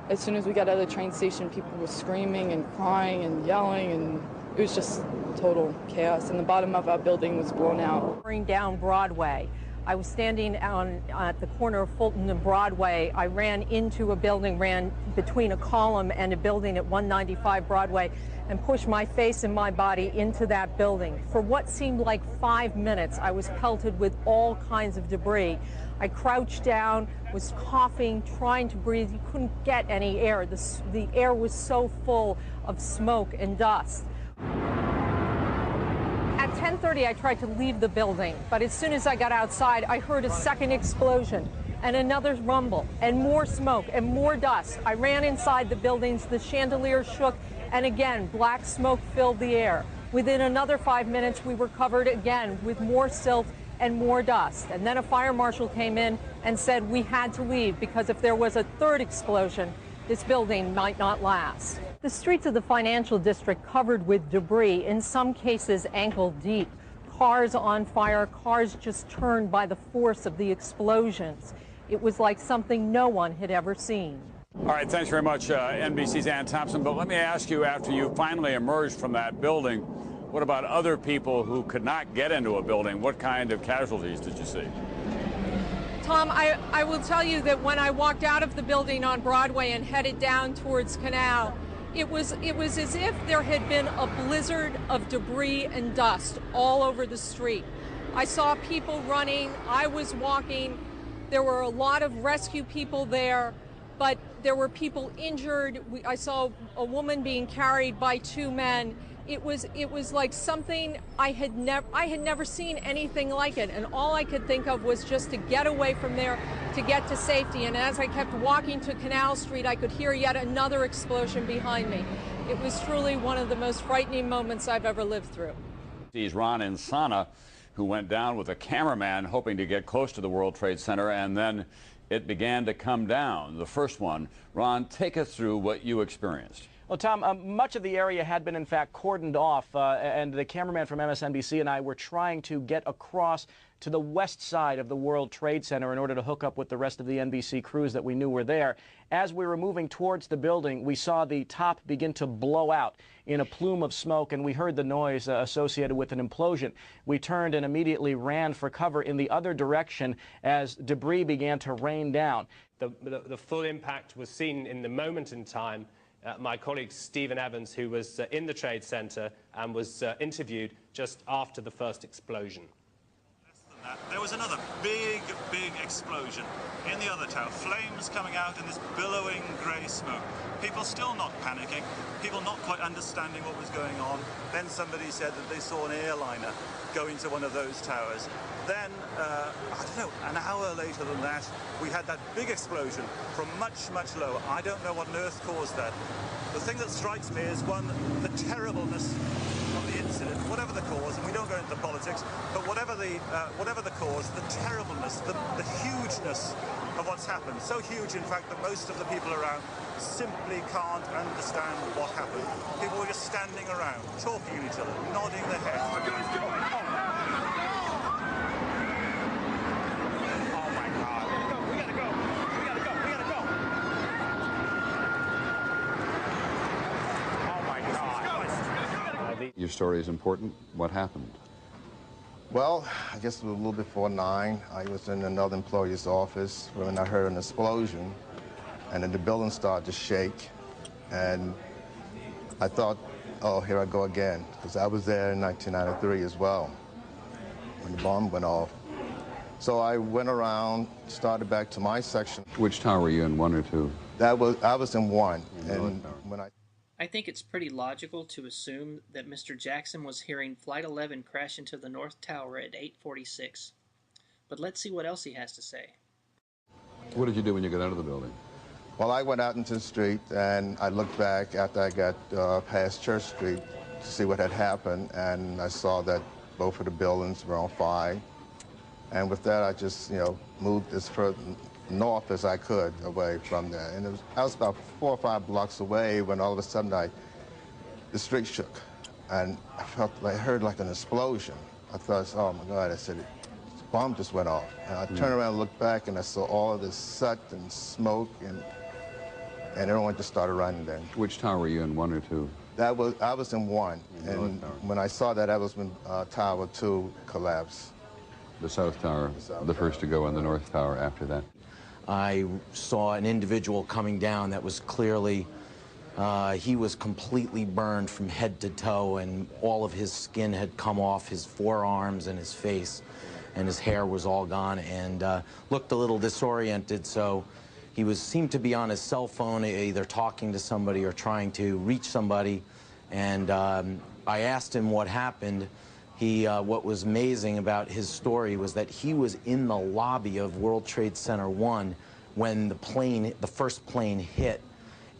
as soon as we got out of the train station, people were screaming and crying and yelling, and it was just total chaos. And the bottom of our building was blown out. Down Broadway. I was standing at the corner of Fulton and Broadway. I ran into a building, ran between a column and a building at 195 Broadway, and pushed my face and my body into that building. For what seemed like 5 minutes, I was pelted with all kinds of debris. I crouched down, was coughing, trying to breathe. You couldn't get any air. The air was so full of smoke and dust. At 10:30, I tried to leave the building, but as soon as I got outside, I heard a second explosion and another rumble and more smoke and more dust. I ran inside the buildings, the chandeliers shook, and again, black smoke filled the air. Within another 5 minutes, we were covered again with more silt and more dust. And then a fire marshal came in and said we had to leave because if there was a third explosion, this building might not last. The streets of the financial district covered with debris, in some cases ankle deep. Cars on fire, cars just turned by the force of the explosions. It was like something no one had ever seen. All right, thanks very much, NBC's Ann Thompson. But let me ask you, after you finally emerged from that building, what about other people who could not get into a building? What kind of casualties did you see? Tom, I will tell you that when I walked out of the building on Broadway and headed down towards Canal, it was as if there had been a blizzard of debris and dust all over the street. I saw people running. I was walking. There were a lot of rescue people there, but there were people injured. I saw a woman being carried by two men. It was like something I had never seen anything like it, and all I could think of was just to get away from there, to get to safety. And as I kept walking to Canal Street, I could hear yet another explosion behind me. It was truly one of the most frightening moments I've ever lived through. He's Ron Insana, who went down with a cameraman hoping to get close to the World Trade Center, and then it began to come down. The first one. Ron, take us through what you experienced. Well, Tom, much of the area had been, in fact, cordoned off, and the cameraman from MSNBC and I were trying to get across to the west side of the World Trade Center in order to hook up with the rest of the NBC crews that we knew were there. As we were moving towards the building, we saw the top begin to blow out in a plume of smoke, and we heard the noise associated with an implosion. We turned and immediately ran for cover in the other direction as debris began to rain down. The full impact was seen in the moment in time. My colleague Stephen Evans, who was in the Trade Center and was interviewed just after the first explosion. There was another big explosion in the other tower. Flames coming out in this billowing grey smoke. People still not panicking, people not quite understanding what was going on. Then somebody said that they saw an airliner go into one of those towers. Then, I don't know, an hour later than that, we had that big explosion from much lower. I don't know what on earth caused that. The thing that strikes me is, one, the terribleness of the incident, whatever the cause, and we don't go into politics, but whatever the cause, the terribleness, the hugeness of what's happened. So huge, in fact, that most of the people around simply can't understand what happened. People were just standing around, talking to each other, nodding their heads. Your story is important. What happened? Well, I guess it was a little before 9. I was in another employee's office when I heard an explosion, and then the building started to shake, and I thought, oh, here I go again, because I was there in 1993 as well, when the bomb went off. So I went around, started back to my section. Which tower were you in, 1 or 2? I was in 1, and when I think it's pretty logical to assume that Mr. Jackson was hearing Flight 11 crash into the North Tower at 8:46. But let's see what else he has to say. What did you do when you got out of the building? Well, I went out into the street, and I looked back after I got past Church Street to see what had happened, and I saw that both of the buildings were on fire. And with that, I just, moved as far north as I could away from there. And I was about 4 or 5 blocks away when all of a sudden the street shook. And I heard like an explosion. I thought, oh my God, I said, the bomb just went off. And I turned around and looked back, and I saw all of this soot and smoke, and and everyone just started running then. Which tower were you in, 1 or 2? I was in 1, and when I saw that, was when Tower 2 collapsed. The South Tower, the first to go, and the North Tower after that. I saw an individual coming down that was clearly, he was completely burned from head to toe, and all of his skin had come off his forearms and his face, and his hair was all gone, and looked a little disoriented, so he seemed to be on his cell phone, either talking to somebody or trying to reach somebody, and I asked him what happened. What was amazing about his story was that he was in the lobby of World Trade Center 1 when the first plane hit,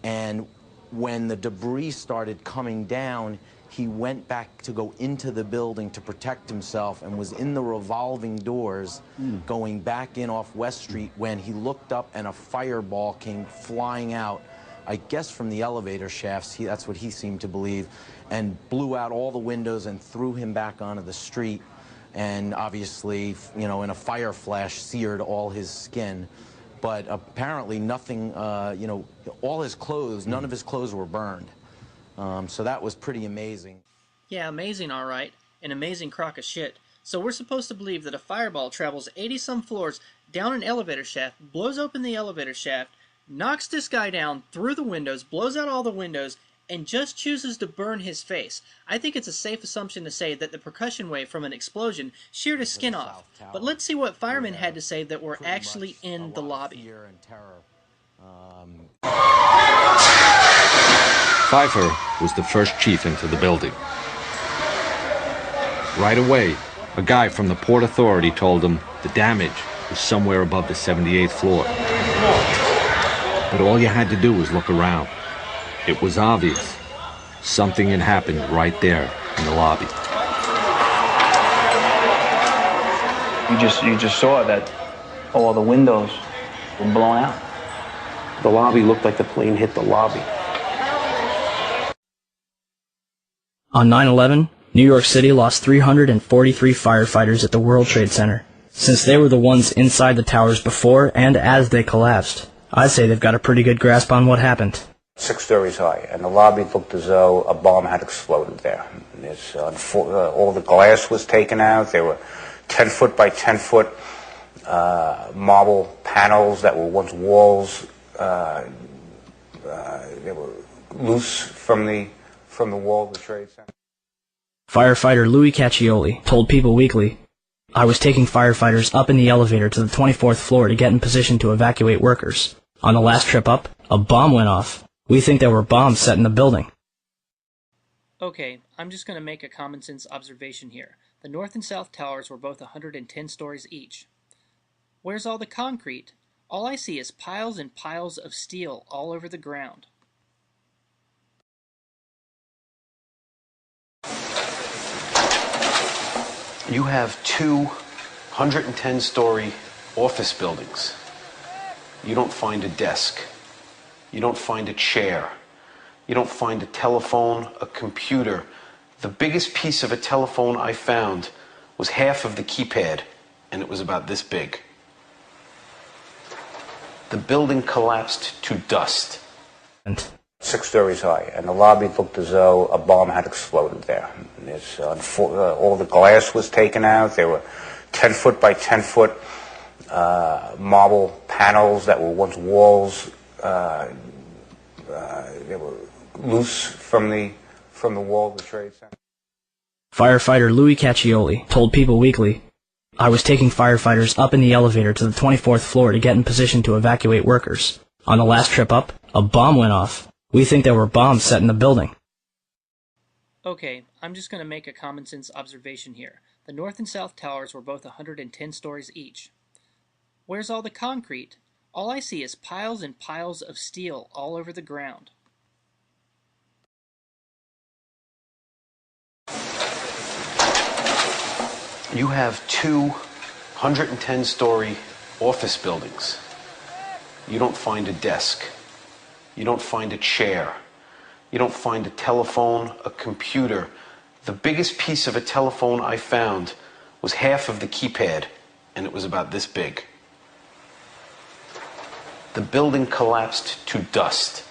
and when the debris started coming down, he went back to go into the building to protect himself and was in the revolving doors going back in off West Street when he looked up and a fireball came flying out, I guess from the elevator shafts, that's what he seemed to believe, and blew out all the windows and threw him back onto the street, and obviously, you know, in a fire flash, seared all his skin. But apparently nothing, you know, all his clothes, none of his clothes were burned. So that was pretty amazing. Yeah, amazing, all right. An amazing crock of shit. So we're supposed to believe that a fireball travels 80-some floors down an elevator shaft, blows open the elevator shaft, knocks this guy down through the windows, blows out all the windows, and just chooses to burn his face. I think it's a safe assumption to say that the percussion wave from an explosion sheared his skin off. But let's see what firemen had to say that were actually in the lobby. Fear and terror. Pfeiffer was the first chief into the building. Right away, a guy from the Port Authority told him the damage was somewhere above the 78th floor. But all you had to do was look around. It was obvious. Something had happened right there in the lobby. You just saw that all the windows were blown out. The lobby looked like the plane hit the lobby. On 9/11, New York City lost 343 firefighters at the World Trade Center. Since they were the ones inside the towers before and as they collapsed, I'd say they've got a pretty good grasp on what happened. 6 stories high, and the lobby looked as though a bomb had exploded there. All the glass was taken out. There were 10-foot by 10-foot marble panels that were once walls. They were loose from the wall of the Trade Center. Firefighter Louis Caccioli told People Weekly, "I was taking firefighters up in the elevator to the 24th floor to get in position to evacuate workers. On the last trip up, a bomb went off. We think there were bombs set in the building." Okay, I'm just going to make a common sense observation here. The North and South towers were both 110 stories each. Where's all the concrete? All I see is piles and piles of steel all over the ground. You have 2 110-story office buildings. You don't find a desk. You don't find a chair. You don't find a telephone, a computer. The biggest piece of a telephone I found was half of the keypad, and it was about this big. The building collapsed to dust. 6 stories high, and the lobby looked as though a bomb had exploded there. All the glass was taken out. There were 10-foot by 10-foot marble panels that were once walls. They were loose from the wall of the Trade Center. Firefighter Louis Caccioli told People Weekly, "I was taking firefighters up in the elevator to the 24th floor to get in position to evacuate workers. On the last trip up, a bomb went off. We think there were bombs set in the building." Okay, I'm just going to make a common sense observation here. The North and South towers were both 110 stories each. Where's all the concrete? All I see is piles and piles of steel all over the ground. You have 2 110-story office buildings. You don't find a desk. You don't find a chair. You don't find a telephone, a computer. The biggest piece of a telephone I found was half of the keypad, and it was about this big. The the building collapsed to dust.